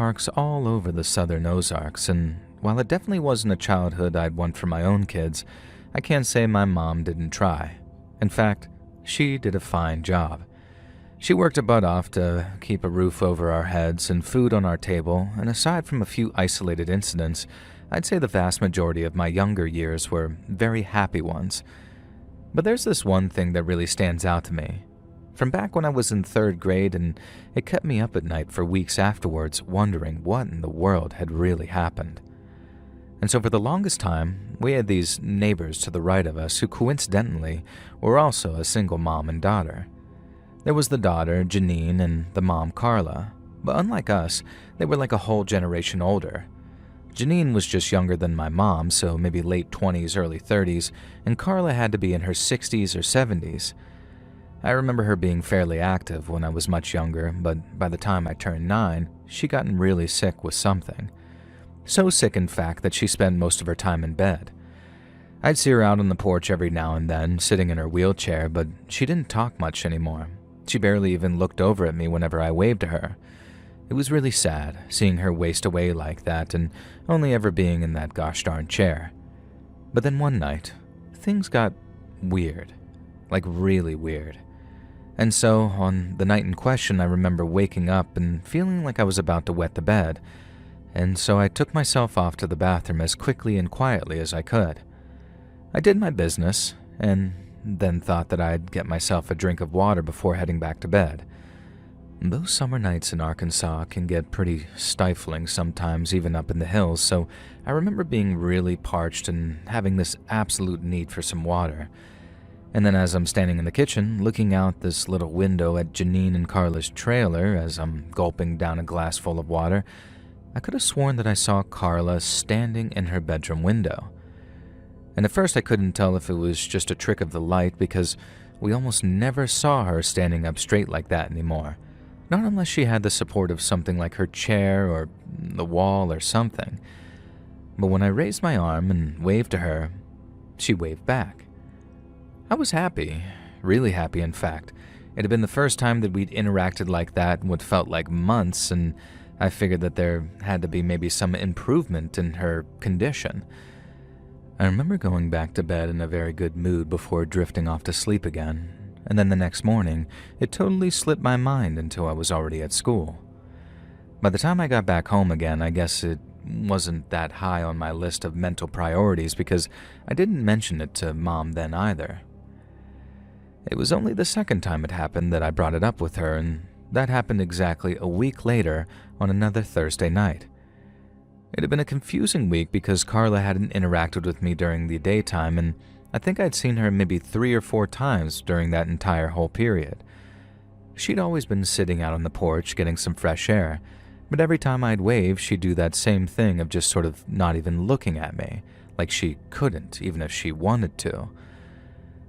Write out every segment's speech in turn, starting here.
parks all over the southern Ozarks, and while it definitely wasn't a childhood I'd want for my own kids, I can't say my mom didn't try. In fact, she did a fine job. She worked her butt off to keep a roof over our heads and food on our table, and aside from a few isolated incidents, I'd say the vast majority of my younger years were very happy ones. But there's this one thing that really stands out to me. From back when I was in 3rd grade, and it kept me up at night for weeks afterwards wondering what in the world had really happened. And so for the longest time, we had these neighbors to the right of us who coincidentally were also a single mom and daughter. There was the daughter, Janine, and the mom, Carla, but unlike us, they were like a whole generation older. Janine was just younger than my mom, so maybe late 20s, early 30s, and Carla had to be in her 60s or 70s. I remember her being fairly active when I was much younger, but by the time I turned 9, she'd gotten really sick with something. So sick, in fact, that she spent most of her time in bed. I'd see her out on the porch every now and then, sitting in her wheelchair, but she didn't talk much anymore. She barely even looked over at me whenever I waved to her. It was really sad, seeing her waste away like that and only ever being in that gosh darn chair. But then one night, things got weird. Like really weird. And so, on the night in question, I remember waking up and feeling like I was about to wet the bed, and so I took myself off to the bathroom as quickly and quietly as I could. I did my business, and then thought that I'd get myself a drink of water before heading back to bed. Those summer nights in Arkansas can get pretty stifling sometimes, even up in the hills, so I remember being really parched and having this absolute need for some water. And then as I'm standing in the kitchen, looking out this little window at Janine and Carla's trailer as I'm gulping down a glass full of water, I could have sworn that I saw Carla standing in her bedroom window. And at first I couldn't tell if it was just a trick of the light because we almost never saw her standing up straight like that anymore. Not unless she had the support of something like her chair or the wall or something. But when I raised my arm and waved to her, she waved back. I was happy, really happy in fact. It had been the first time that we'd interacted like that in what felt like months, and I figured that there had to be maybe some improvement in her condition. I remember going back to bed in a very good mood before drifting off to sleep again, and then the next morning, it totally slipped my mind until I was already at school. By the time I got back home again, I guess it wasn't that high on my list of mental priorities because I didn't mention it to Mom then either. It was only the second time it happened that I brought it up with her, and that happened exactly a week later on another Thursday night. It had been a confusing week because Carla hadn't interacted with me during the daytime, and I think I'd seen her maybe 3 or 4 times during that entire whole period. She'd always been sitting out on the porch getting some fresh air, but every time I'd wave, she'd do that same thing of just sort of not even looking at me, like she couldn't, even if she wanted to.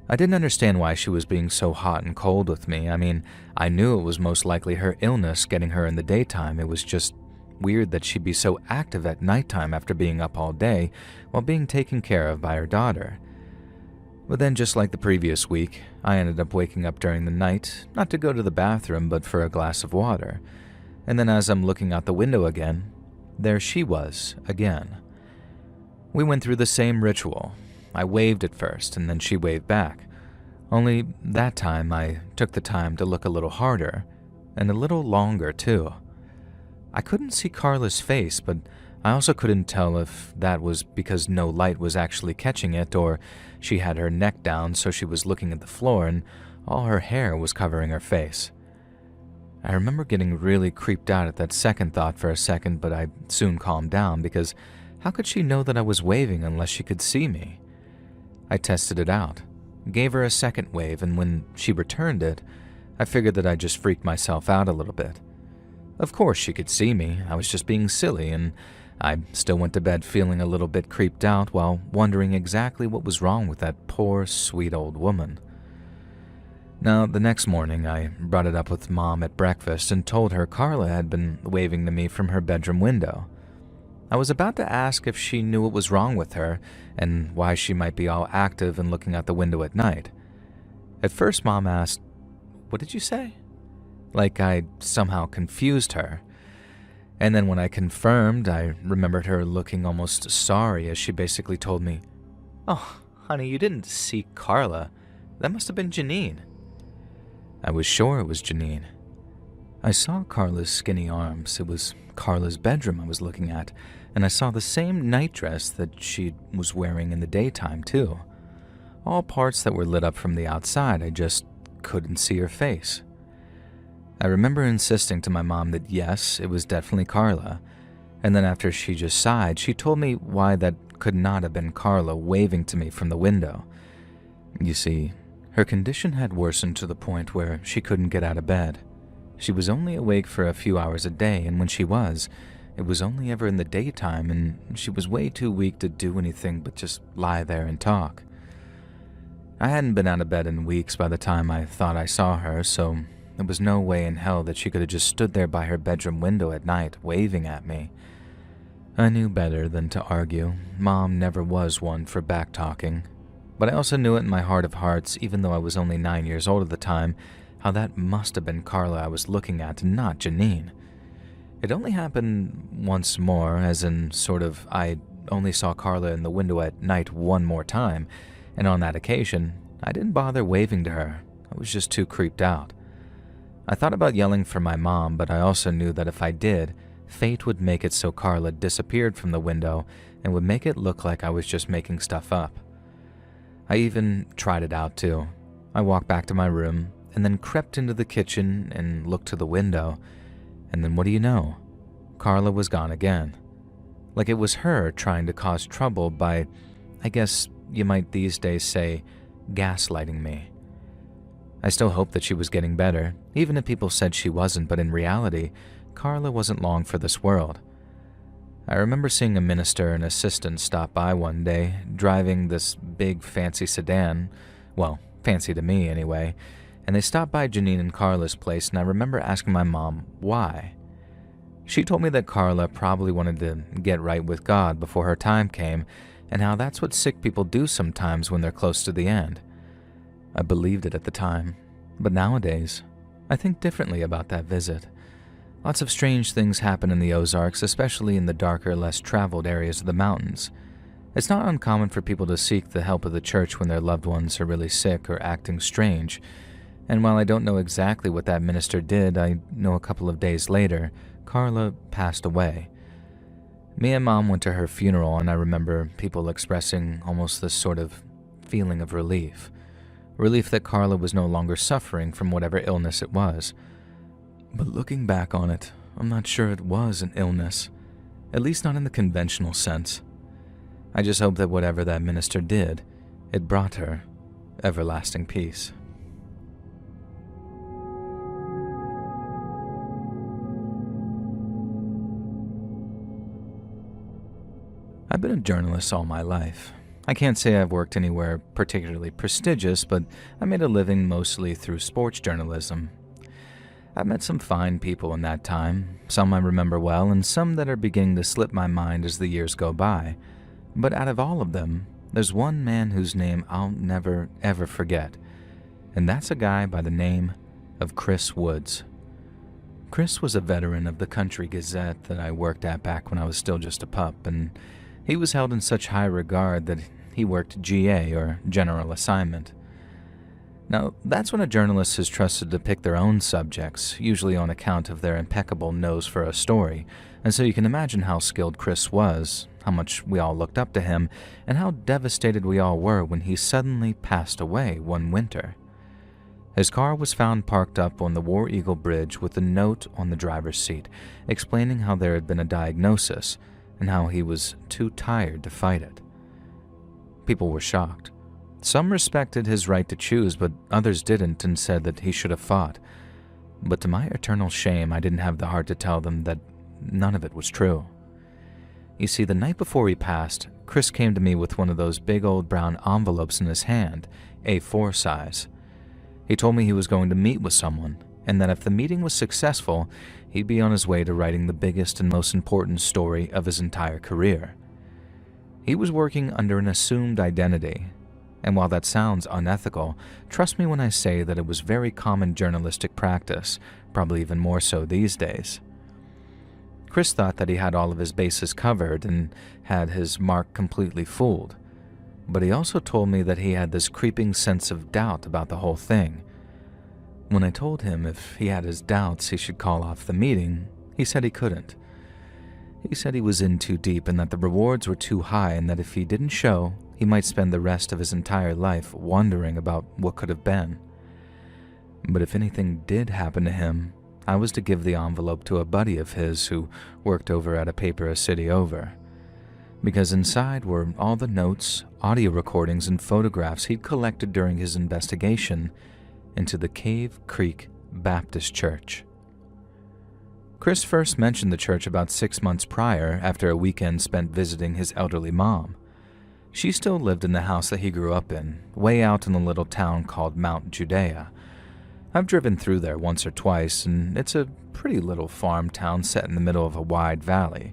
I didn't understand why she was being so hot and cold with me. I mean, I knew it was most likely her illness getting her in the daytime. It was just weird that she'd be so active at nighttime after being up all day while being taken care of by her daughter. But then, just like the previous week, I ended up waking up during the night, not to go to the bathroom, but for a glass of water. And then as I'm looking out the window again, there she was, again. We went through the same ritual. I waved at first, and then she waved back. Only that time I took the time to look a little harder, and a little longer too. I couldn't see Carla's face, but I also couldn't tell if that was because no light was actually catching it or she had her neck down so she was looking at the floor and all her hair was covering her face. I remember getting really creeped out at that second thought for a second, but I soon calmed down because how could she know that I was waving unless she could see me? I tested it out, gave her a second wave, and when she returned it, I figured that I just freaked myself out a little bit. Of course she could see me, I was just being silly, and I still went to bed feeling a little bit creeped out while wondering exactly what was wrong with that poor, sweet old woman. Now, the next morning, I brought it up with Mom at breakfast and told her Carla had been waving to me from her bedroom window. I was about to ask if she knew what was wrong with her and why she might be all active and looking out the window at night. At first, Mom asked, "What did you say?" Like I'd somehow confused her. And then when I confirmed, I remembered her looking almost sorry as she basically told me, "Oh, honey, you didn't see Carla. That must have been Janine." I was sure it was Janine. I saw Carla's skinny arms. It was Carla's bedroom I was looking at, and I saw the same night dress that she was wearing in the daytime, too. All parts that were lit up from the outside, I just couldn't see her face. I remember insisting to my mom that yes, it was definitely Carla, and then after she just sighed, she told me why that could not have been Carla waving to me from the window. You see, her condition had worsened to the point where she couldn't get out of bed. She was only awake for a few hours a day, and when she was, it was only ever in the daytime, and she was way too weak to do anything but just lie there and talk. I hadn't been out of bed in weeks by the time I thought I saw her, so there was no way in hell that she could have just stood there by her bedroom window at night, waving at me. I knew better than to argue. Mom never was one for back-talking. But I also knew it in my heart of hearts, even though I was only 9 years old at the time, how that must have been Carla I was looking at, and not Janine. It only happened once more, as in sort of I only saw Carla in the window at night one more time, and on that occasion, I didn't bother waving to her. I was just too creeped out. I thought about yelling for my mom, but I also knew that if I did, fate would make it so Carla disappeared from the window and would make it look like I was just making stuff up. I even tried it out too. I walked back to my room and then crept into the kitchen and looked to the window, and then what do you know? Carla was gone again. Like it was her trying to cause trouble by, I guess you might these days say, gaslighting me. I still hoped that she was getting better, even if people said she wasn't, but in reality, Carla wasn't long for this world. I remember seeing a minister and assistant stop by one day, driving this big fancy sedan, well, fancy to me anyway, and they stopped by Janine and Carla's place, and I remember asking my mom why. She told me that Carla probably wanted to get right with God before her time came, and how that's what sick people do sometimes when they're close to the end. I believed it at the time, but nowadays, I think differently about that visit. Lots of strange things happen in the Ozarks, especially in the darker, less traveled areas of the mountains. It's not uncommon for people to seek the help of the church when their loved ones are really sick or acting strange, and while I don't know exactly what that minister did, I know a couple of days later, Carla passed away. Me and Mom went to her funeral, and I remember people expressing almost this sort of feeling of relief. Relief that Carla was no longer suffering from whatever illness it was. But looking back on it, I'm not sure it was an illness, at least not in the conventional sense. I just hope that whatever that minister did, it brought her everlasting peace. I've been a journalist all my life. I can't say I've worked anywhere particularly prestigious, but I made a living mostly through sports journalism. I've met some fine people in that time, some I remember well, and some that are beginning to slip my mind as the years go by. But out of all of them, there's one man whose name I'll never, ever forget, and that's a guy by the name of Chris Woods. Chris was a veteran of the Country Gazette that I worked at back when I was still just a pup, and he was held in such high regard that he worked GA, or General Assignment. Now, that's when a journalist is trusted to pick their own subjects, usually on account of their impeccable nose for a story, and so you can imagine how skilled Chris was, how much we all looked up to him, and how devastated we all were when he suddenly passed away one winter. His car was found parked up on the War Eagle Bridge with a note on the driver's seat explaining how there had been a diagnosis and how he was too tired to fight it. People were shocked. Some respected his right to choose, but others didn't and said that he should have fought. But to my eternal shame, I didn't have the heart to tell them that none of it was true. You see, the night before he passed, Chris came to me with one of those big old brown envelopes in his hand, A4 size. He told me he was going to meet with someone, and that if the meeting was successful, he'd be on his way to writing the biggest and most important story of his entire career. He was working under an assumed identity, and while that sounds unethical, trust me when I say that it was very common journalistic practice, probably even more so these days. Chris thought that he had all of his bases covered and had his mark completely fooled. But he also told me that he had this creeping sense of doubt about the whole thing. When I told him if he had his doubts he should call off the meeting, he said he couldn't. He said he was in too deep and that the rewards were too high and that if he didn't show, he might spend the rest of his entire life wondering about what could have been. But if anything did happen to him, I was to give the envelope to a buddy of his who worked over at a paper a city over. Because inside were all the notes, audio recordings, and photographs he'd collected during his investigation into the Cave Creek Baptist Church. Chris first mentioned the church about 6 months prior after a weekend spent visiting his elderly mom. She still lived in the house that he grew up in, way out in a little town called Mount Judea. I've driven through there once or twice, and it's a pretty little farm town set in the middle of a wide valley.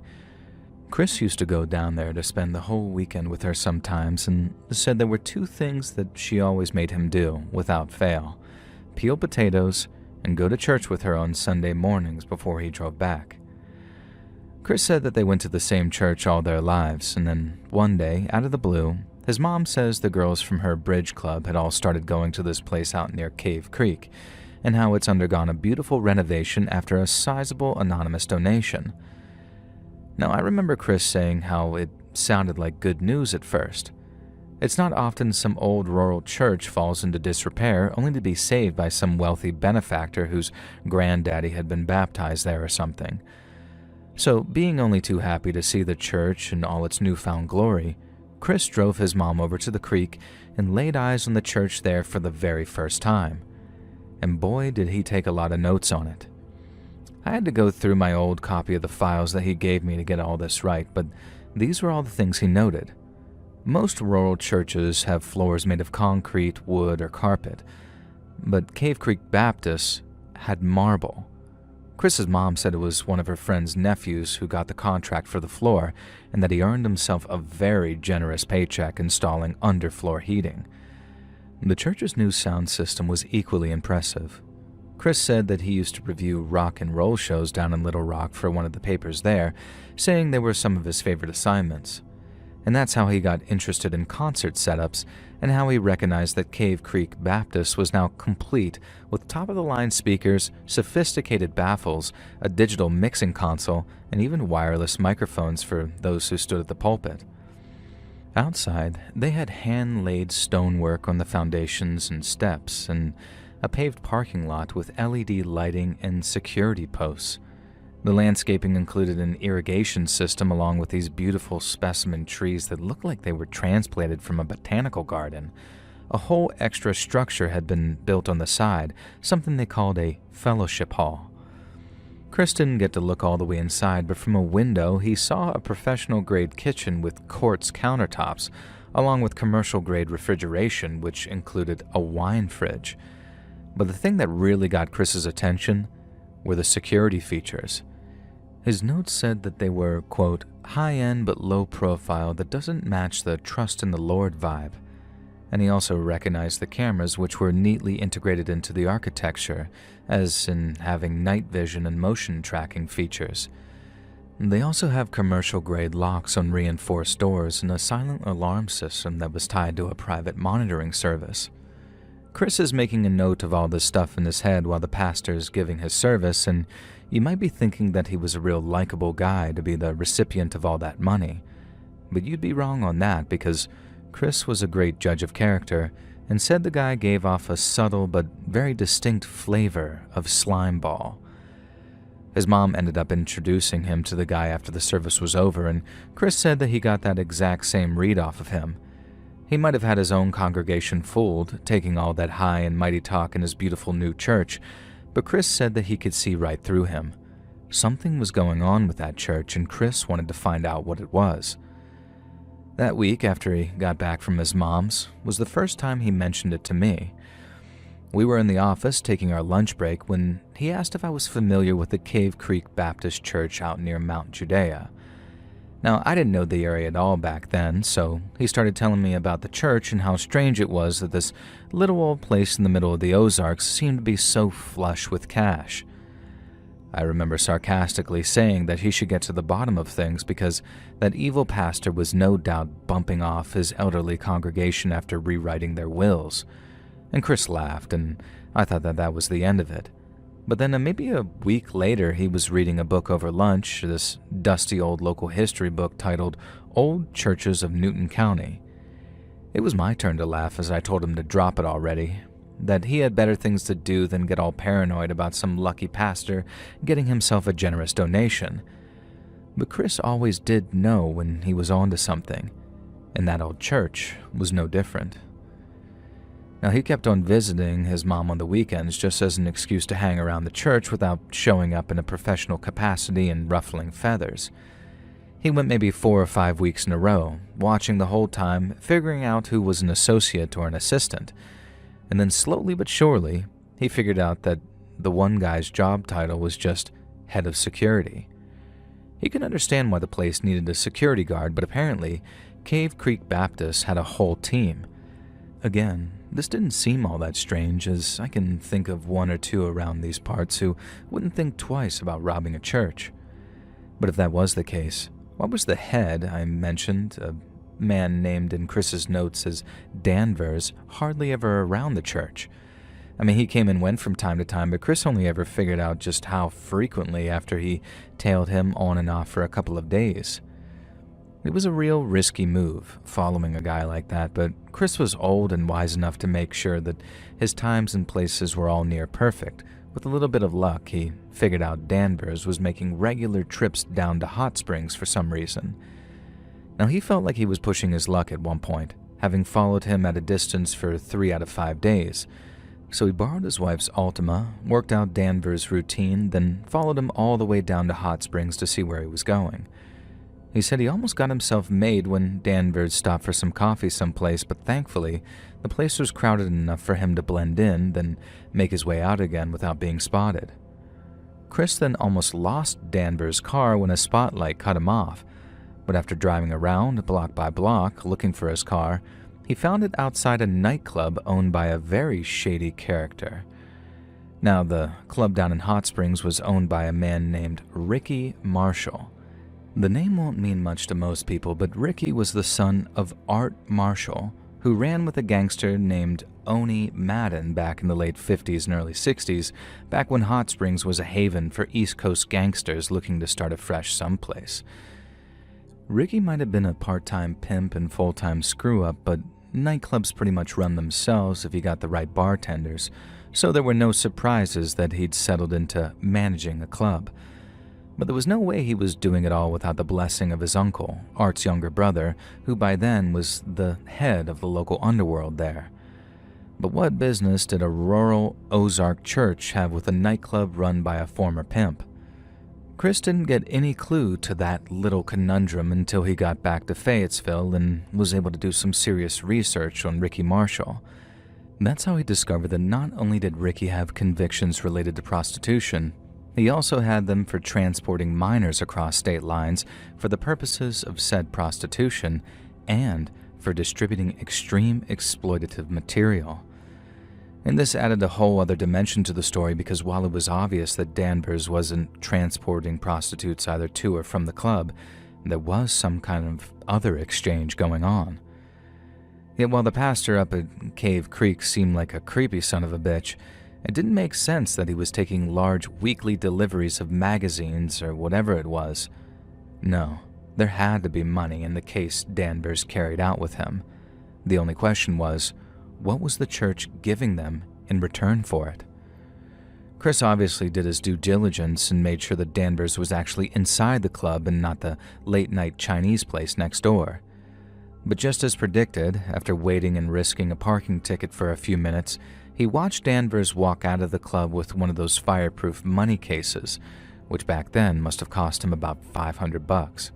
Chris used to go down there to spend the whole weekend with her sometimes and said there were 2 things that she always made him do, without fail: peel potatoes and go to church with her on Sunday mornings before he drove back. Chris said that they went to the same church all their lives, and then one day, out of the blue, his mom says the girls from her bridge club had all started going to this place out near Cave Creek, and how it's undergone a beautiful renovation after a sizable anonymous donation. Now, I remember Chris saying how it sounded like good news at first. It's not often some old rural church falls into disrepair only to be saved by some wealthy benefactor whose granddaddy had been baptized there or something. So, being only too happy to see the church in all its newfound glory, Chris drove his mom over to the creek and laid eyes on the church there for the very first time. And boy, did he take a lot of notes on it. I had to go through my old copy of the files that he gave me to get all this right, but these were all the things he noted. Most rural churches have floors made of concrete, wood, or carpet, but Cave Creek Baptist had marble. Chris's mom said it was one of her friend's nephews who got the contract for the floor, and that he earned himself a very generous paycheck installing underfloor heating. The church's new sound system was equally impressive. Chris said that he used to review rock and roll shows down in Little Rock for one of the papers there, saying they were some of his favorite assignments. And that's how he got interested in concert setups and how he recognized that Cave Creek Baptist was now complete with top-of-the-line speakers, sophisticated baffles, a digital mixing console, and even wireless microphones for those who stood at the pulpit. Outside, they had hand-laid stonework on the foundations and steps, and a paved parking lot with LED lighting and security posts. The landscaping included an irrigation system along with these beautiful specimen trees that looked like they were transplanted from a botanical garden. A whole extra structure had been built on the side, something they called a fellowship hall. Chris didn't get to look all the way inside, but from a window he saw a professional-grade kitchen with quartz countertops, along with commercial-grade refrigeration, which included a wine fridge. But the thing that really got Chris's attention were the security features. His notes said that they were, quote, high-end but low profile that doesn't match the trust in the Lord vibe. And he also recognized the cameras, which were neatly integrated into the architecture, as in having night vision and motion tracking features. They also have commercial-grade locks on reinforced doors and a silent alarm system that was tied to a private monitoring service. Chris is making a note of all this stuff in his head while the pastor's giving his service, and you might be thinking that he was a real likable guy to be the recipient of all that money. But you'd be wrong on that, because Chris was a great judge of character and said the guy gave off a subtle but very distinct flavor of slime ball. His mom ended up introducing him to the guy after the service was over, and Chris said that he got that exact same read off of him. He might have had his own congregation fooled, taking all that high and mighty talk in his beautiful new church, but Chris said that he could see right through him. Something was going on with that church, and Chris wanted to find out what it was. That week, after he got back from his mom's, was the first time he mentioned it to me. We were in the office taking our lunch break when he asked if I was familiar with the Cave Creek Baptist Church out near Mount Judea. Now, I didn't know the area at all back then, so he started telling me about the church and how strange it was that this little old place in the middle of the Ozarks seemed to be so flush with cash. I remember sarcastically saying that he should get to the bottom of things because that evil pastor was no doubt bumping off his elderly congregation after rewriting their wills. And Chris laughed, and I thought that was the end of it. But then maybe a week later, he was reading a book over lunch, this dusty old local history book titled Old Churches of Newton County. It was my turn to laugh as I told him to drop it already, that he had better things to do than get all paranoid about some lucky pastor getting himself a generous donation. But Chris always did know when he was on to something, and that old church was no different. Now, he kept on visiting his mom on the weekends just as an excuse to hang around the church without showing up in a professional capacity and ruffling feathers. He went maybe 4 or 5 weeks in a row, watching the whole time, figuring out who was an associate or an assistant. And then slowly but surely, he figured out that the one guy's job title was just head of security. He could understand why the place needed a security guard, but apparently, Cave Creek Baptist had a whole team. Again, this didn't seem all that strange, as I can think of 1 or 2 around these parts who wouldn't think twice about robbing a church. But if that was the case, why was the head I mentioned, a man named in Chris's notes as Danvers, hardly ever around the church? I mean, he came and went from time to time, but Chris only ever figured out just how frequently after he tailed him on and off for a couple of days. It was a real risky move, following a guy like that, but Chris was old and wise enough to make sure that his times and places were all near perfect. With a little bit of luck, he figured out Danvers was making regular trips down to Hot Springs for some reason. Now, he felt like he was pushing his luck at one point, having followed him at a distance for 3 out of 5 days. So he borrowed his wife's Altima, worked out Danvers' routine, then followed him all the way down to Hot Springs to see where he was going. He said he almost got himself made when Danvers stopped for some coffee someplace, but thankfully, the place was crowded enough for him to blend in, then make his way out again without being spotted. Chris then almost lost Danvers' car when a spotlight cut him off, but after driving around block by block looking for his car, he found it outside a nightclub owned by a very shady character. Now, the club down in Hot Springs was owned by a man named Ricky Marshall. The name won't mean much to most people, but Ricky was the son of Art Marshall, who ran with a gangster named Oni Madden back in the late 50s and early 60s, back when Hot Springs was a haven for East Coast gangsters looking to start afresh someplace. Ricky might have been a part-time pimp and full-time screw-up, but nightclubs pretty much run themselves if you got the right bartenders, so there were no surprises that he'd settled into managing a club. But there was no way he was doing it all without the blessing of his uncle, Art's younger brother, who by then was the head of the local underworld there. But what business did a rural Ozark church have with a nightclub run by a former pimp? Chris didn't get any clue to that little conundrum until he got back to Fayetteville and was able to do some serious research on Ricky Marshall. That's how he discovered that not only did Ricky have convictions related to prostitution, he also had them for transporting minors across state lines for the purposes of said prostitution and for distributing extreme exploitative material. And this added a whole other dimension to the story because while it was obvious that Danvers wasn't transporting prostitutes either to or from the club, there was some kind of other exchange going on. Yet while the pastor up at Cave Creek seemed like a creepy son of a bitch, it didn't make sense that he was taking large weekly deliveries of magazines or whatever it was. No, there had to be money in the case Danvers carried out with him. The only question was, what was the church giving them in return for it? Chris obviously did his due diligence and made sure that Danvers was actually inside the club and not the late-night Chinese place next door. But just as predicted, after waiting and risking a parking ticket for a few minutes, he watched Danvers walk out of the club with one of those fireproof money cases, which back then must have cost him about $500.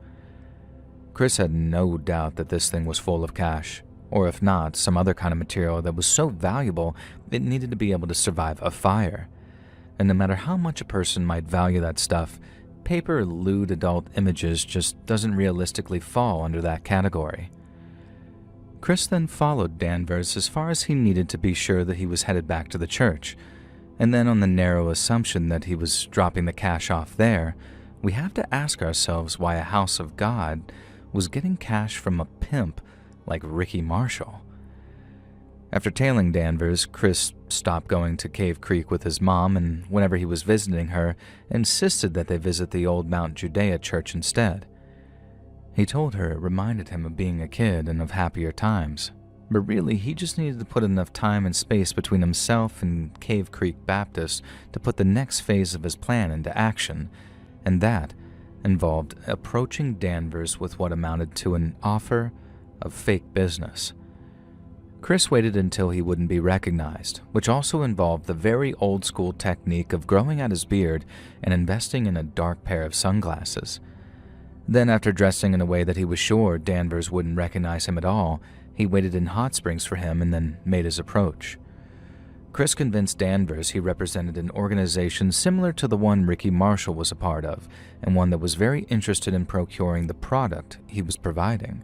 Chris had no doubt that this thing was full of cash, or if not, some other kind of material that was so valuable it needed to be able to survive a fire. And no matter how much a person might value that stuff, paper or lewd adult images just doesn't realistically fall under that category. Chris then followed Danvers as far as he needed to be sure that he was headed back to the church, And then on the narrow assumption that he was dropping the cash off there, we have to ask ourselves why a house of God was getting cash from a pimp like Ricky Marshall. After tailing Danvers, Chris stopped going to Cave Creek with his mom, and whenever he was visiting her, insisted that they visit the old Mount Judea church instead. He told her it reminded him of being a kid and of happier times, but really he just needed to put enough time and space between himself and Cave Creek Baptist to put the next phase of his plan into action, and that involved approaching Danvers with what amounted to an offer of fake business. Chris waited until he wouldn't be recognized, which also involved the very old-school technique of growing out his beard and investing in a dark pair of sunglasses. Then, after dressing in a way that he was sure Danvers wouldn't recognize him at all, he waited in hot springs for him and then made his approach. Chris convinced Danvers he represented an organization similar to the one Ricky Marshall was a part of, and one that was very interested in procuring the product he was providing.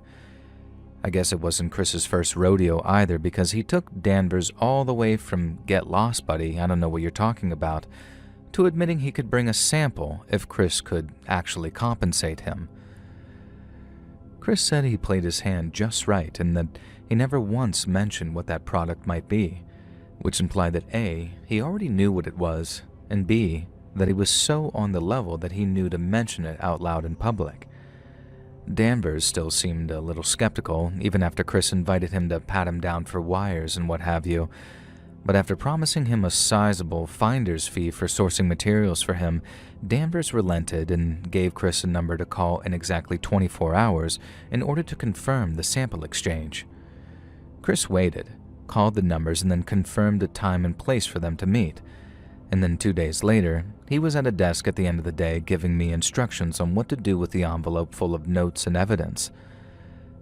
I guess it wasn't Chris's first rodeo either, because he took Danvers all the way from "get lost, buddy, I don't know what you're talking about," to admitting he could bring a sample if Chris could actually compensate him. Chris said he played his hand just right and that he never once mentioned what that product might be, which implied that A, he already knew what it was, and B, that he was so on the level that he knew to mention it out loud in public. Danvers still seemed a little skeptical, even after Chris invited him to pat him down for wires and what have you, but after promising him a sizable finder's fee for sourcing materials for him, Danvers relented and gave Chris a number to call in exactly 24 hours in order to confirm the sample exchange. Chris waited, called the numbers, and then confirmed a time and place for them to meet. And then 2 days later, he was at a desk at the end of the day giving me instructions on what to do with the envelope full of notes and evidence.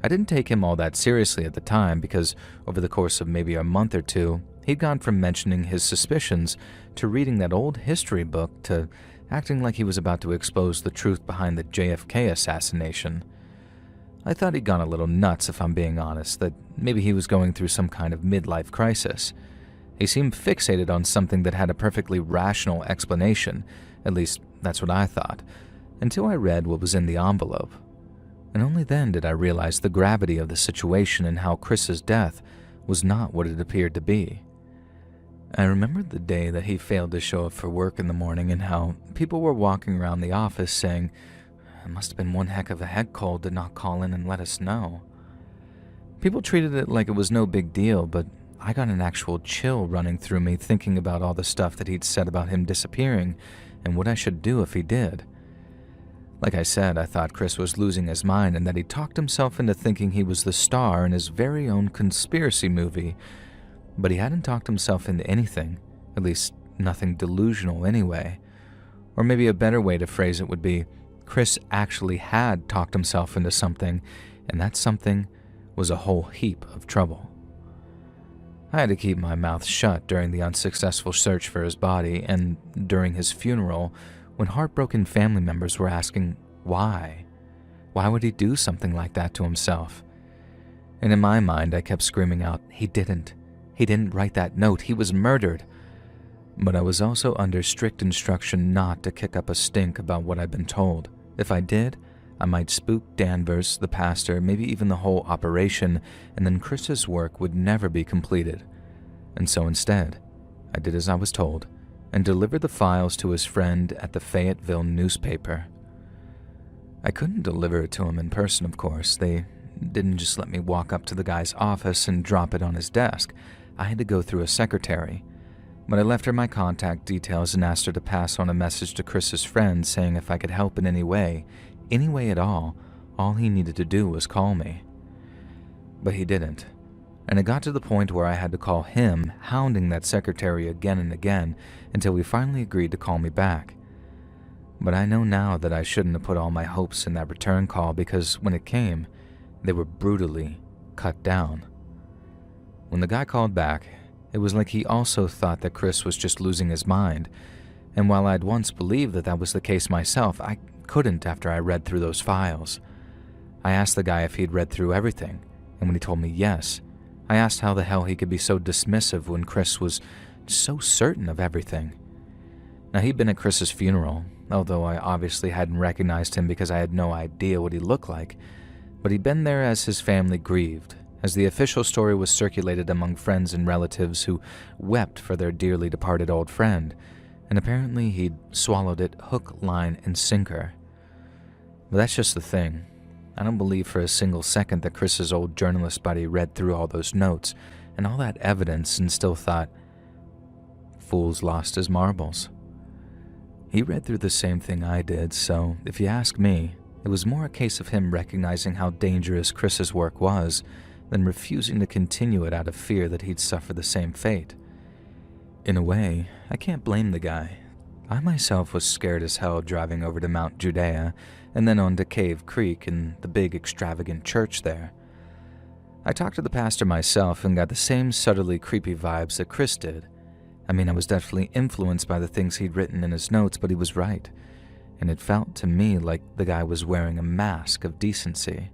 I didn't take him all that seriously at the time because over the course of maybe a month or two, he'd gone from mentioning his suspicions to reading that old history book to acting like he was about to expose the truth behind the JFK assassination. I thought he'd gone a little nuts, if I'm being honest, that maybe he was going through some kind of midlife crisis. He seemed fixated on something that had a perfectly rational explanation, at least that's what I thought, until I read what was in the envelope. And only then did I realize the gravity of the situation and how Chris's death was not what it appeared to be. I remembered the day that he failed to show up for work in the morning and how people were walking around the office saying, "It must have been one heck of a head cold to not call in and let us know." People treated it like it was no big deal, but I got an actual chill running through me thinking about all the stuff that he'd said about him disappearing and what I should do if he did. Like I said, I thought Chris was losing his mind and that he talked himself into thinking he was the star in his very own conspiracy movie, but he hadn't talked himself into anything, at least nothing delusional anyway. Or maybe a better way to phrase it would be, Chris actually had talked himself into something, and that something was a whole heap of trouble. I had to keep my mouth shut during the unsuccessful search for his body and during his funeral when heartbroken family members were asking why. Why would he do something like that to himself? And in my mind, I kept screaming out, He didn't write that note. He was murdered. But I was also under strict instruction not to kick up a stink about what I'd been told. If I did, I might spook Danvers, the pastor, maybe even the whole operation, and then Chris's work would never be completed. And so instead, I did as I was told, and delivered the files to his friend at the Fayetteville newspaper. I couldn't deliver it to him in person, of course. They didn't just let me walk up to the guy's office and drop it on his desk. I had to go through a secretary. But I left her my contact details and asked her to pass on a message to Chris's friend saying if I could help in any way at all he needed to do was call me. But he didn't. And it got to the point where I had to call him, hounding that secretary again and again until he finally agreed to call me back. But I know now that I shouldn't have put all my hopes in that return call because when it came, they were brutally cut down. When the guy called back, it was like he also thought that Chris was just losing his mind, and while I'd once believed that that was the case myself, I couldn't after I read through those files. I asked the guy if he'd read through everything, and when he told me yes, I asked how the hell he could be so dismissive when Chris was so certain of everything. Now, he'd been at Chris's funeral, although I obviously hadn't recognized him because I had no idea what he looked like, but he'd been there as his family grieved, as the official story was circulated among friends and relatives who wept for their dearly departed old friend, and apparently he'd swallowed it hook, line, and sinker. But that's just the thing. I don't believe for a single second that Chris's old journalist buddy read through all those notes and all that evidence and still thought, "Fool's lost his marbles." He read through the same thing I did, so if you ask me, it was more a case of him recognizing how dangerous Chris's work was than refusing to continue it out of fear that he'd suffer the same fate. In a way, I can't blame the guy. I myself was scared as hell driving over to Mount Judea and then on to Cave Creek and the big extravagant church there. I talked to the pastor myself and got the same subtly creepy vibes that Chris did. I mean, I was definitely influenced by the things he'd written in his notes, but he was right. And it felt to me like the guy was wearing a mask of decency.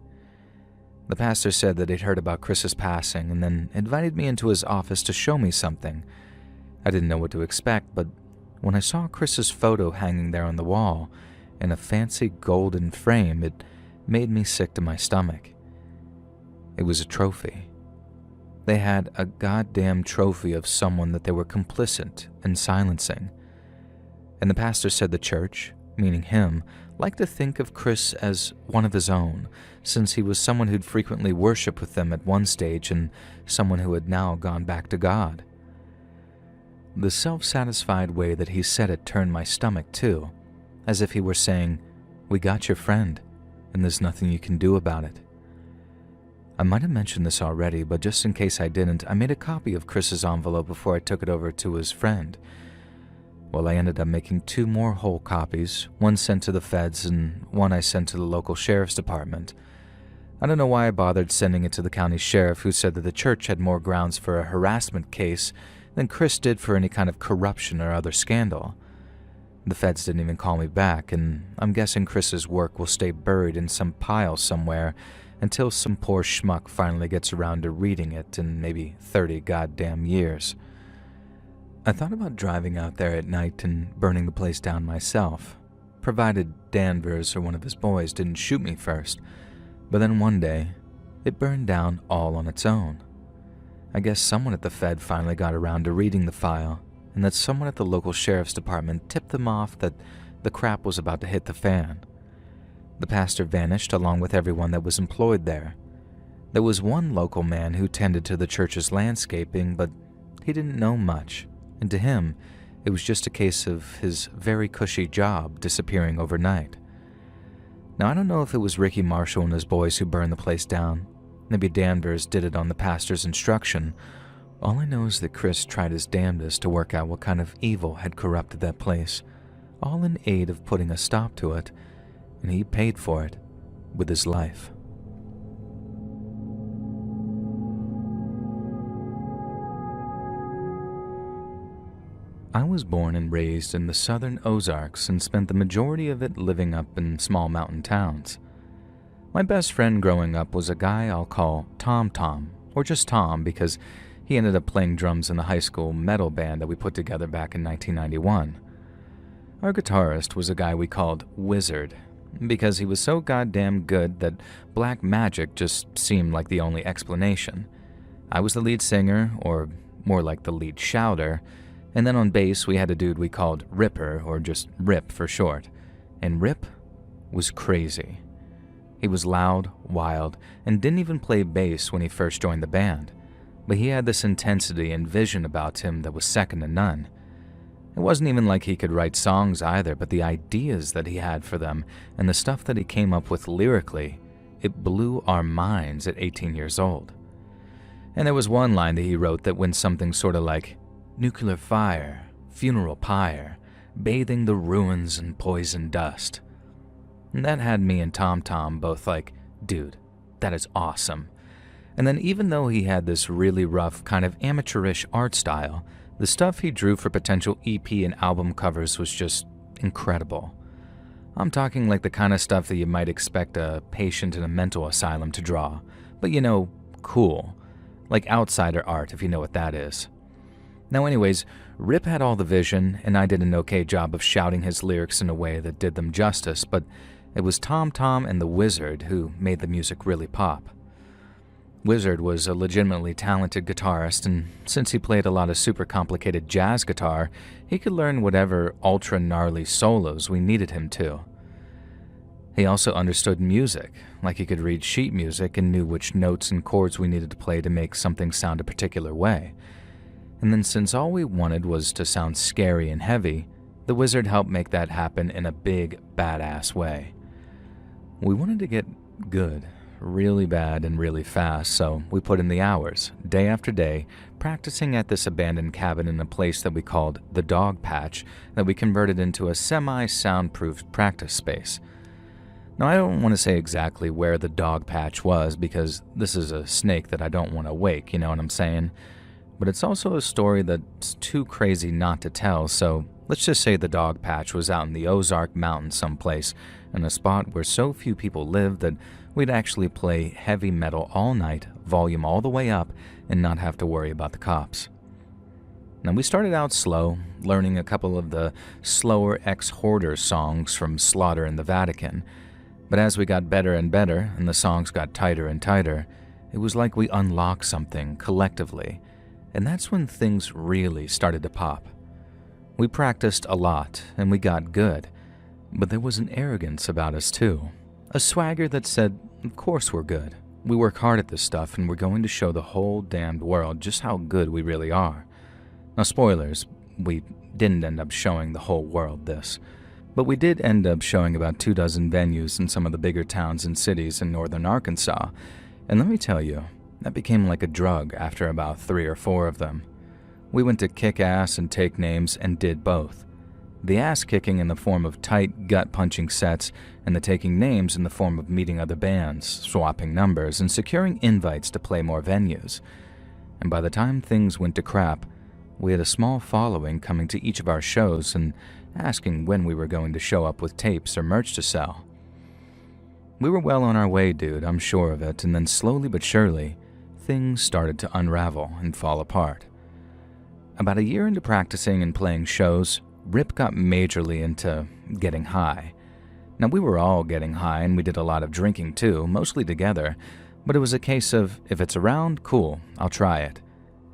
The pastor said that he'd heard about Chris's passing and then invited me into his office to show me something. I didn't know what to expect, but when I saw Chris's photo hanging there on the wall in a fancy golden frame, it made me sick to my stomach. It was a trophy. They had a goddamn trophy of someone that they were complicit in silencing. And the pastor said the church, meaning him, liked to think of Chris as one of his own, since he was someone who'd frequently worshiped with them at one stage and someone who had now gone back to God. The self-satisfied way that he said it turned my stomach too, as if he were saying, "We got your friend, and there's nothing you can do about it." I might have mentioned this already, but just in case I didn't, I made a copy of Chris's envelope before I took it over to his friend. Well, I ended up making 2 more whole copies, one sent to the feds and one I sent to the local sheriff's department. I don't know why I bothered sending it to the county sheriff, who said that the church had more grounds for a harassment case than Chris did for any kind of corruption or other scandal. The feds didn't even call me back, and I'm guessing Chris's work will stay buried in some pile somewhere until some poor schmuck finally gets around to reading it in maybe 30 goddamn years. I thought about driving out there at night and burning the place down myself, provided Danvers or one of his boys didn't shoot me first, but then one day, it burned down all on its own. I guess someone at the Fed finally got around to reading the file, and that someone at the local sheriff's department tipped them off that the crap was about to hit the fan. The pastor vanished along with everyone that was employed there. There was one local man who tended to the church's landscaping, but he didn't know much, and to him, it was just a case of his very cushy job disappearing overnight. Now, I don't know if it was Ricky Marshall and his boys who burned the place down. Maybe Danvers did it on the pastor's instruction. All I know is that Chris tried his damnedest to work out what kind of evil had corrupted that place, all in aid of putting a stop to it, and he paid for it with his life. I was born and raised in the southern Ozarks and spent the majority of it living up in small mountain towns. My best friend growing up was a guy I'll call Tom Tom, or just Tom because he ended up playing drums in the high school metal band that we put together back in 1991. Our guitarist was a guy we called Wizard, because he was so goddamn good that black magic just seemed like the only explanation. I was the lead singer, or more like the lead shouter, and then on bass we had a dude we called Ripper, or just Rip for short. And Rip was crazy. He was loud, wild, and didn't even play bass when he first joined the band, but he had this intensity and vision about him that was second to none. It wasn't even like he could write songs either, but the ideas that he had for them and the stuff that he came up with lyrically, it blew our minds at 18 years old. And there was one line that he wrote that went something sort of like, "Nuclear fire, funeral pyre, bathing the ruins in poison dust." And that had me and Tom Tom both like, dude, that is awesome. And then even though he had this really rough, kind of amateurish art style, the stuff he drew for potential EP and album covers was just incredible. I'm talking like the kind of stuff that you might expect a patient in a mental asylum to draw, but cool. Like outsider art, if you know what that is. Now anyways, Rip had all the vision, and I did an okay job of shouting his lyrics in a way that did them justice, but it was Tom Tom and the Wizard who made the music really pop. Wizard was a legitimately talented guitarist, and since he played a lot of super complicated jazz guitar, he could learn whatever ultra gnarly solos we needed him to. He also understood music, like he could read sheet music and knew which notes and chords we needed to play to make something sound a particular way. And then since all we wanted was to sound scary and heavy, the Wizard helped make that happen in a big, badass way. We wanted to get good, really bad and really fast, so we put in the hours, day after day, practicing at this abandoned cabin in a place that we called the Dog Patch that we converted into a semi-soundproofed practice space. Now, I don't want to say exactly where the Dog Patch was because this is a snake that I don't want to wake, you know what I'm saying? But it's also a story that's too crazy not to tell, so let's just say the Dog Patch was out in the Ozark Mountains someplace, in a spot where so few people lived that we'd actually play heavy metal all night, volume all the way up, and not have to worry about the cops. Now, we started out slow, learning a couple of the slower ex-hoarder songs from Slaughter in the Vatican, but as we got better and better, and the songs got tighter and tighter, it was like we unlocked something collectively, and that's when things really started to pop. We practiced a lot, and we got good, but there was an arrogance about us too. A swagger that said, of course we're good. We work hard at this stuff, and we're going to show the whole damned world just how good we really are. Now, spoilers, we didn't end up showing the whole world this. But we did end up showing about 24 venues in some of the bigger towns and cities in northern Arkansas, and let me tell you, that became like a drug after about 3 or 4 of them. We went to kick ass and take names and did both. The ass-kicking in the form of tight, gut-punching sets, and the taking names in the form of meeting other bands, swapping numbers, and securing invites to play more venues. And by the time things went to crap, we had a small following coming to each of our shows and asking when we were going to show up with tapes or merch to sell. We were well on our way, dude, I'm sure of it, and then slowly but surely, things started to unravel and fall apart. About a year into practicing and playing shows, Rip got majorly into getting high. Now, we were all getting high, and we did a lot of drinking too, mostly together, but it was a case of, if it's around, cool, I'll try it.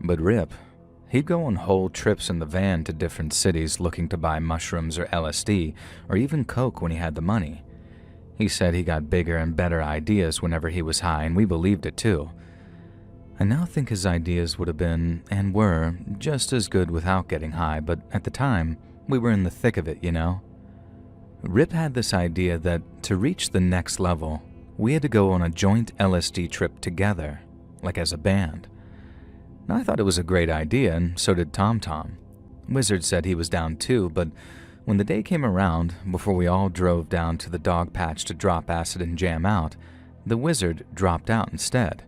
But Rip, he'd go on whole trips in the van to different cities looking to buy mushrooms or LSD, or even coke when he had the money. He said he got bigger and better ideas whenever he was high, and we believed it too. I now think his ideas would have been, and were, just as good without getting high, but at the time, we were in the thick of it, you know? Rip had this idea that to reach the next level, we had to go on a joint LSD trip together, like as a band. Now, I thought it was a great idea, and so did Tom Tom. Wizard said he was down too, but when the day came around, before we all drove down to the Dog Patch to drop acid and jam out, the Wizard dropped out instead.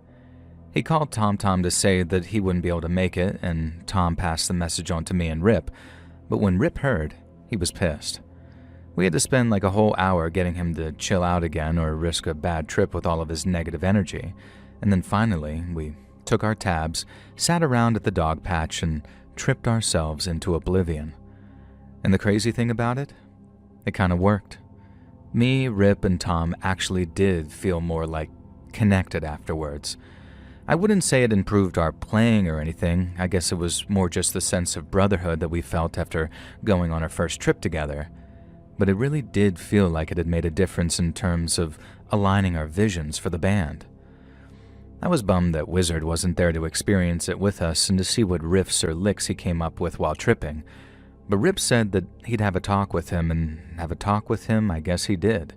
He called Tom Tom to say that he wouldn't be able to make it, and Tom passed the message on to me and Rip, but when Rip heard, he was pissed. We had to spend like a whole hour getting him to chill out again or risk a bad trip with all of his negative energy, and then finally, we took our tabs, sat around at the Dog Patch, and tripped ourselves into oblivion. And the crazy thing about it? It kind of worked. Me, Rip, and Tom actually did feel more like connected afterwards. I wouldn't say it improved our playing or anything. I guess it was more just the sense of brotherhood that we felt after going on our first trip together. But it really did feel like it had made a difference in terms of aligning our visions for the band. I was bummed that Wizard wasn't there to experience it with us and to see what riffs or licks he came up with while tripping. But Rip said that he'd have a talk with him, and have a talk with him, I guess he did.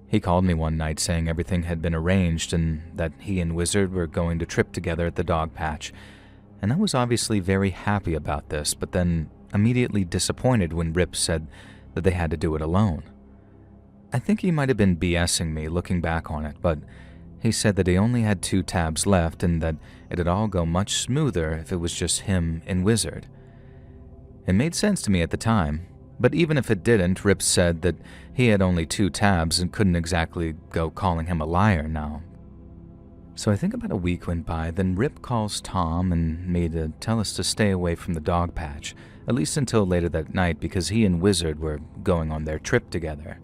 He called me one night saying everything had been arranged and that he and Wizard were going to trip together at the Dog Patch, and I was obviously very happy about this, but then immediately disappointed when Rip said that they had to do it alone. I think he might have been BSing me looking back on it, but he said that he only had 2 tabs left and that it'd all go much smoother if it was just him and Wizard. It made sense to me at the time, but even if it didn't, Rip said that he had only 2 tabs and couldn't exactly go calling him a liar now. So I think about a week went by, then Rip calls Tom and me to tell us to stay away from the dog patch, at least until later that night because he and Wizard were going on their trip together.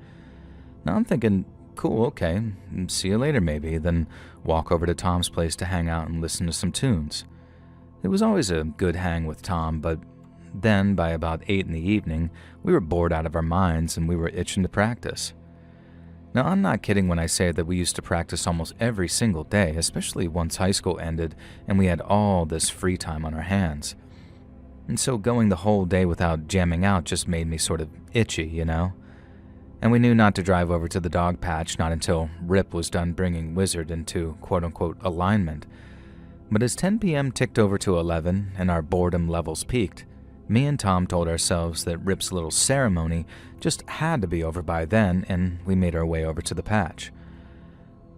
Now I'm thinking, cool, okay, see you later maybe, then walk over to Tom's place to hang out and listen to some tunes. It was always a good hang with Tom, but then by about 8 in the evening, we were bored out of our minds and we were itching to practice. Now, I'm not kidding when I say that we used to practice almost every single day, especially once high school ended and we had all this free time on our hands. And so going the whole day without jamming out just made me sort of itchy, you know? And we knew not to drive over to the dog patch not until Rip was done bringing Wizard into quote-unquote alignment. But as 10 p.m. ticked over to 11 and our boredom levels peaked, me and Tom told ourselves that Rip's little ceremony just had to be over by then, and we made our way over to the patch.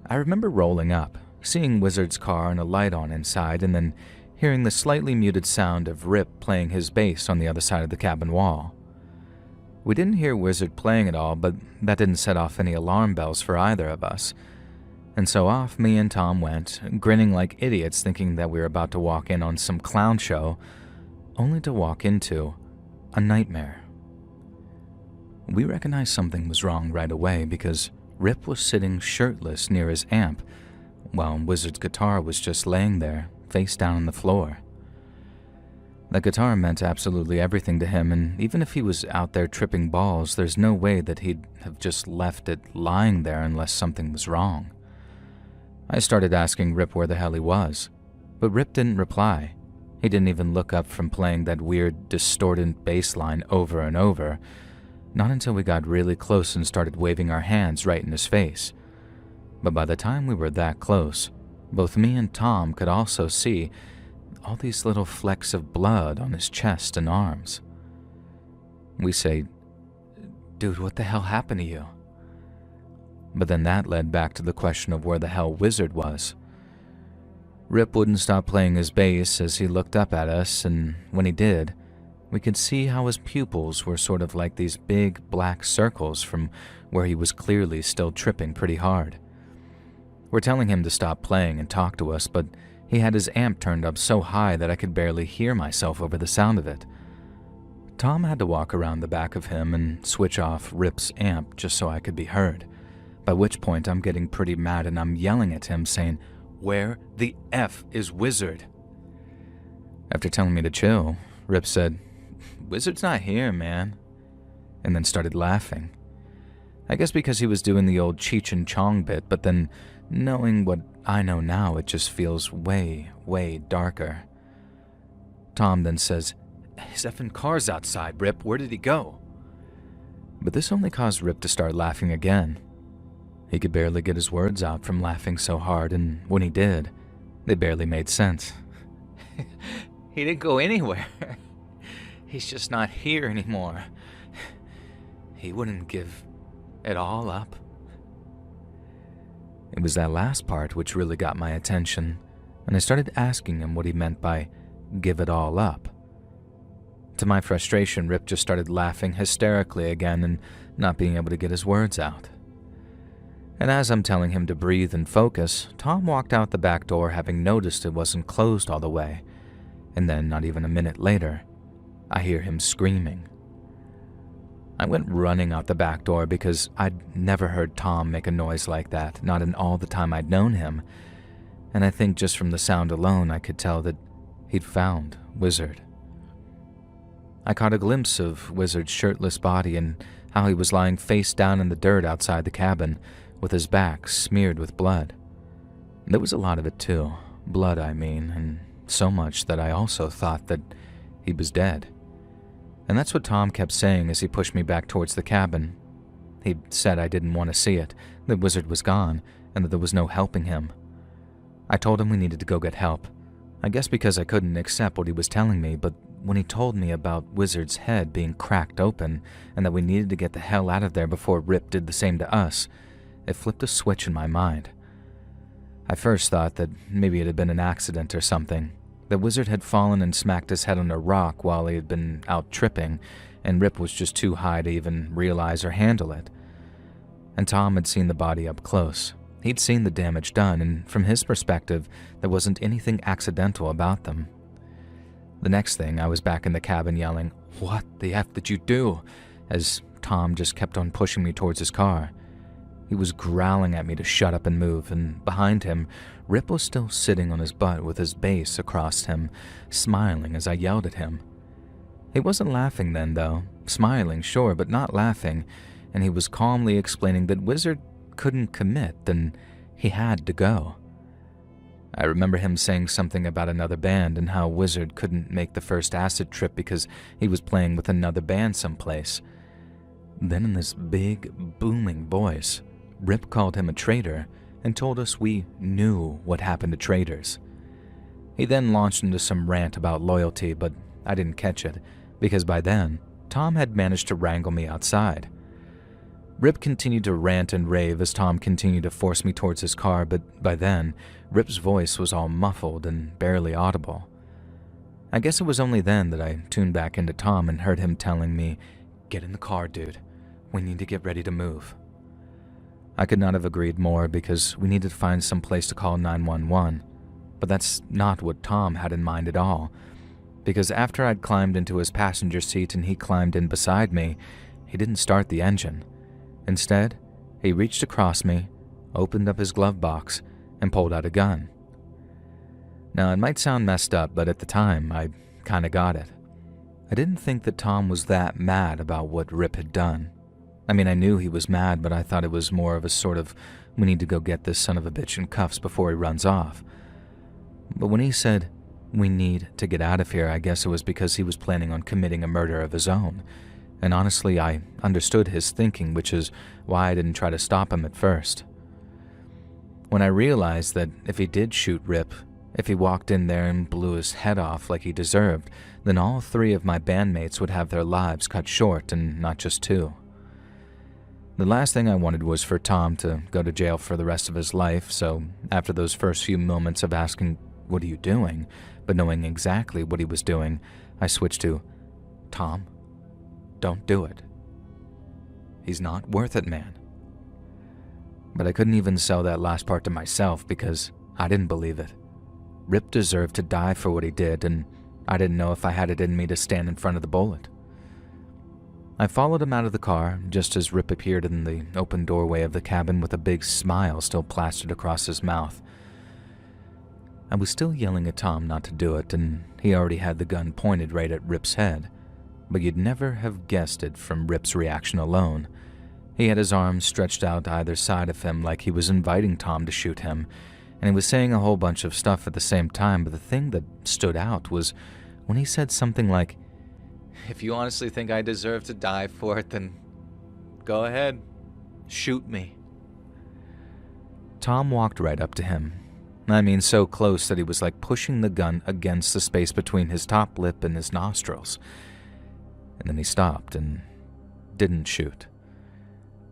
I remember rolling up, seeing Wizard's car and a light on inside, and then hearing the slightly muted sound of Rip playing his bass on the other side of the cabin wall. We didn't hear Wizard playing at all, but that didn't set off any alarm bells for either of us. And so off me and Tom went, grinning like idiots thinking that we were about to walk in on some clown show, only to walk into a nightmare. We recognized something was wrong right away because Rip was sitting shirtless near his amp, while Wizard's guitar was just laying there, face down on the floor. The guitar meant absolutely everything to him, and even if he was out there tripping balls, there's no way that he'd have just left it lying there unless something was wrong. I started asking Rip where the hell he was, but Rip didn't reply. He didn't even look up from playing that weird, distorted bass line over and over, not until we got really close and started waving our hands right in his face. But by the time we were that close, both me and Tom could also see all these little flecks of blood on his chest and arms. We say, "Dude, what the hell happened to you?" But then that led back to the question of where the hell Wizard was. Rip wouldn't stop playing his bass as he looked up at us, and when he did, we could see how his pupils were sort of like these big black circles from where he was clearly still tripping pretty hard. We're telling him to stop playing and talk to us, but he had his amp turned up so high that I could barely hear myself over the sound of it. Tom had to walk around the back of him and switch off Rip's amp just so I could be heard, by which point I'm getting pretty mad and I'm yelling at him saying, "Where the F is Wizard?" After telling me to chill, Rip said, "Wizard's not here, man," and then started laughing. I guess because he was doing the old Cheech and Chong bit, but then knowing what I know now, it just feels way, way darker. Tom then says, "His effing car's outside, Rip. Where did he go?" But this only caused Rip to start laughing again. He could barely get his words out from laughing so hard, and when he did, they barely made sense. "He didn't go anywhere. He's just not here anymore. He wouldn't give it all up." It was that last part which really got my attention, and I started asking him what he meant by "give it all up." To my frustration, Rip just started laughing hysterically again and not being able to get his words out. And as I'm telling him to breathe and focus, Tom walked out the back door having noticed it wasn't closed all the way, and then not even a minute later, I hear him screaming. I went running out the back door because I'd never heard Tom make a noise like that, not in all the time I'd known him, and I think just from the sound alone I could tell that he'd found Wizard. I caught a glimpse of Wizard's shirtless body and how he was lying face down in the dirt outside the cabin, with his back smeared with blood. There was a lot of it too, blood I mean, and so much that I also thought that he was dead. And that's what Tom kept saying as he pushed me back towards the cabin. He said I didn't want to see it, that Wizard was gone, and that there was no helping him. I told him we needed to go get help. I guess because I couldn't accept what he was telling me, but when he told me about Wizard's head being cracked open and that we needed to get the hell out of there before Rip did the same to us, it flipped a switch in my mind. I first thought that maybe it had been an accident or something, that Wizard had fallen and smacked his head on a rock while he had been out tripping, and Rip was just too high to even realize or handle it. And Tom had seen the body up close, He'd seen the damage done, and from his perspective, there wasn't anything accidental about them. The next thing, I was back in the cabin yelling, "What the F did you do?" as Tom just kept on pushing me towards his car. He was growling at me to shut up and move, and behind him, Rip was still sitting on his butt with his base across him, smiling as I yelled at him. He wasn't laughing then, though. Smiling, sure, but not laughing, and he was calmly explaining that Wizard couldn't commit, and he had to go. I remember him saying something about another band and how Wizard couldn't make the first acid trip because he was playing with another band someplace. Then in this big, booming voice, Rip called him a traitor and told us we knew what happened to traitors. He then launched into some rant about loyalty, but I didn't catch it, because by then, Tom had managed to wrangle me outside. Rip continued to rant and rave as Tom continued to force me towards his car, but by then, Rip's voice was all muffled and barely audible. I guess it was only then that I tuned back into Tom and heard him telling me, "Get in the car, dude. We need to get ready to move." I could not have agreed more because we needed to find some place to call 911, but that's not what Tom had in mind at all, because after I'd climbed into his passenger seat and he climbed in beside me, he didn't start the engine. Instead, he reached across me, opened up his glove box, and pulled out a gun. Now, it might sound messed up, but at the time, I kinda got it. I didn't think that Tom was that mad about what Rip had done. I mean, I knew he was mad, but I thought it was more of a sort of, we need to go get this son of a bitch in cuffs before he runs off. But when he said, we need to get out of here, I guess it was because he was planning on committing a murder of his own. And honestly, I understood his thinking, which is why I didn't try to stop him at first. When I realized that if he did shoot Rip, if he walked in there and blew his head off like he deserved, then all 3 of my bandmates would have their lives cut short and not just 2. The last thing I wanted was for Tom to go to jail for the rest of his life, so after those first few moments of asking, "What are you doing?" but knowing exactly what he was doing, I switched to, "Tom, don't do it. He's not worth it, man." But I couldn't even sell that last part to myself because I didn't believe it. Rip deserved to die for what he did, and I didn't know if I had it in me to stand in front of the bullet. I followed him out of the car just as Rip appeared in the open doorway of the cabin with a big smile still plastered across his mouth. I was still yelling at Tom not to do it, and he already had the gun pointed right at Rip's head. But you'd never have guessed it from Rip's reaction alone. He had his arms stretched out either side of him like he was inviting Tom to shoot him, and he was saying a whole bunch of stuff at the same time, but the thing that stood out was when he said something like, "If you honestly think I deserve to die for it, then go ahead, shoot me." Tom walked right up to him. I mean, so close that he was like pushing the gun against the space between his top lip and his nostrils. And then he stopped and didn't shoot.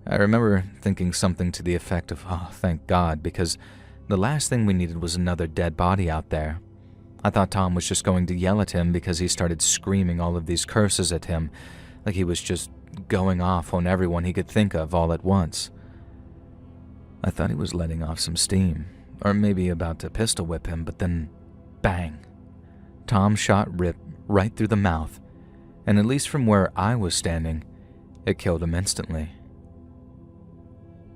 I remember thinking something to the effect of, "Oh, thank God," because the last thing we needed was another dead body out there. I thought Tom was just going to yell at him because he started screaming all of these curses at him, like he was just going off on everyone he could think of all at once. I thought he was letting off some steam, or maybe about to pistol whip him, but then, bang! Tom shot Rip right through the mouth, and at least from where I was standing, it killed him instantly.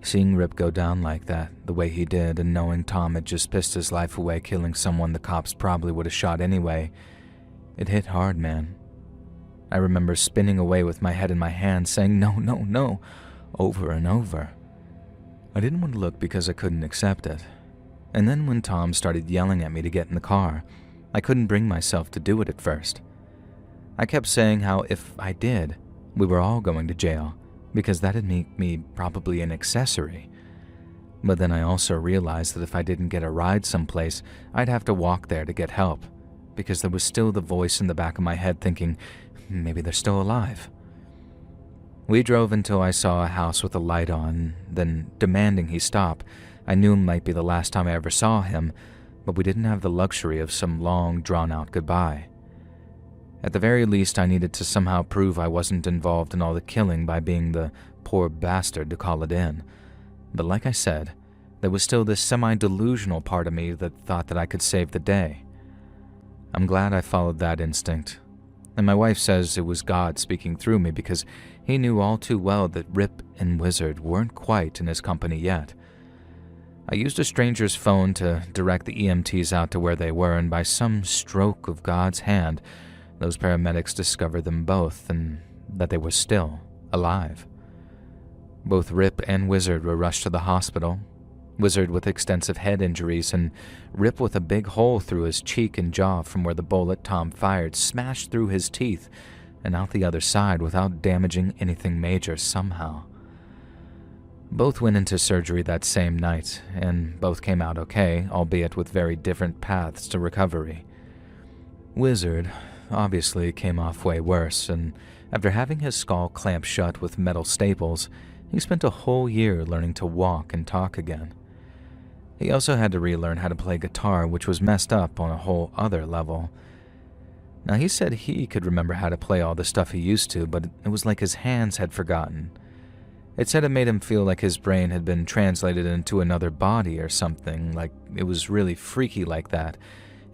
Seeing Rip go down like that, the way he did, and knowing Tom had just pissed his life away killing someone the cops probably would have shot anyway, it hit hard, man. I remember spinning away with my head in my hands, saying, "No, no, no," over and over. I didn't want to look because I couldn't accept it. And then when Tom started yelling at me to get in the car, I couldn't bring myself to do it at first. I kept saying how if I did, we were all going to jail, because that'd make me probably an accessory. But then I also realized that if I didn't get a ride someplace, I'd have to walk there to get help, because there was still the voice in the back of my head thinking, maybe they're still alive. We drove until I saw a house with a light on, then demanding he stop. I knew it might be the last time I ever saw him, but we didn't have the luxury of some long, drawn-out goodbye. At the very least, I needed to somehow prove I wasn't involved in all the killing by being the poor bastard to call it in. But like I said, there was still this semi-delusional part of me that thought that I could save the day. I'm glad I followed that instinct, and my wife says it was God speaking through me because he knew all too well that Rip and Wizard weren't quite in his company yet. I used a stranger's phone to direct the EMTs out to where they were, and by some stroke of God's hand, those paramedics discovered them both and that they were still alive. Both Rip and Wizard were rushed to the hospital, Wizard with extensive head injuries and Rip with a big hole through his cheek and jaw from where the bullet Tom fired smashed through his teeth and out the other side without damaging anything major somehow. Both went into surgery that same night, and both came out okay, albeit with very different paths to recovery. Wizard obviously came off way worse, and after having his skull clamped shut with metal staples, he spent a whole year learning to walk and talk again. He also had to relearn how to play guitar, which was messed up on a whole other level. Now, he said he could remember how to play all the stuff he used to, but it was like his hands had forgotten. It said it made him feel like his brain had been translated into another body or something, like it was really freaky like that,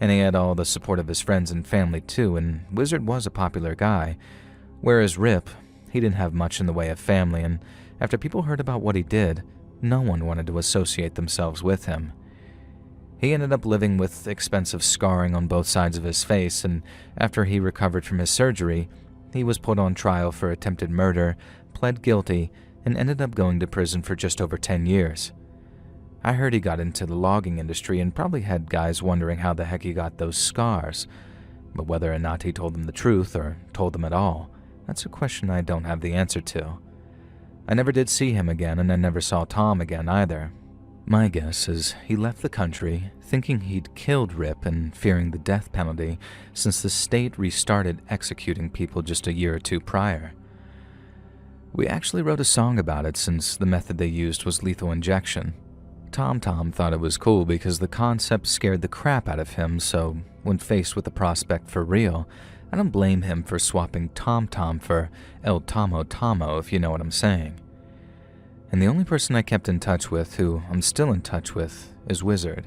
and he had all the support of his friends and family too, and Wizard was a popular guy, whereas Rip, he didn't have much in the way of family, and after people heard about what he did, no one wanted to associate themselves with him. He ended up living with expensive scarring on both sides of his face, and after he recovered from his surgery, he was put on trial for attempted murder, pled guilty, and ended up going to prison for just over 10 years. I heard he got into the logging industry and probably had guys wondering how the heck he got those scars, but whether or not he told them the truth or told them at all, that's a question I don't have the answer to. I never did see him again, and I never saw Tom again either. My guess is he left the country thinking he'd killed Rip and fearing the death penalty since the state restarted executing people just a year or two prior. We actually wrote a song about it since the method they used was lethal injection. Tom thought it was cool because the concept scared the crap out of him, so when faced with the prospect for real, I don't blame him for swapping Tom for El Tomo Tomo, if you know what I'm saying. And the only person I kept in touch with, who I'm still in touch with, is Wizard.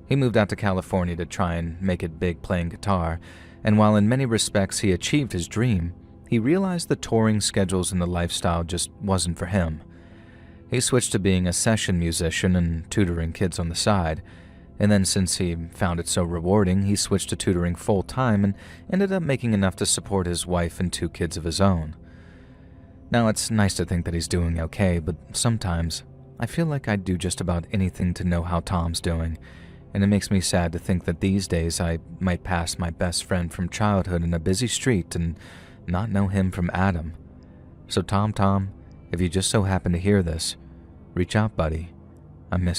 He moved out to California to try and make it big playing guitar, and while in many respects he achieved his dream, he realized the touring schedules and the lifestyle just wasn't for him. He switched to being a session musician and tutoring kids on the side, and then since he found it so rewarding, he switched to tutoring full-time and ended up making enough to support his wife and 2 kids of his own. Now, it's nice to think that he's doing okay, but sometimes I feel like I'd do just about anything to know how Tom's doing, and it makes me sad to think that these days I might pass my best friend from childhood in a busy street and not know him from Adam. So Tom, if you just so happen to hear this, reach out, buddy. I miss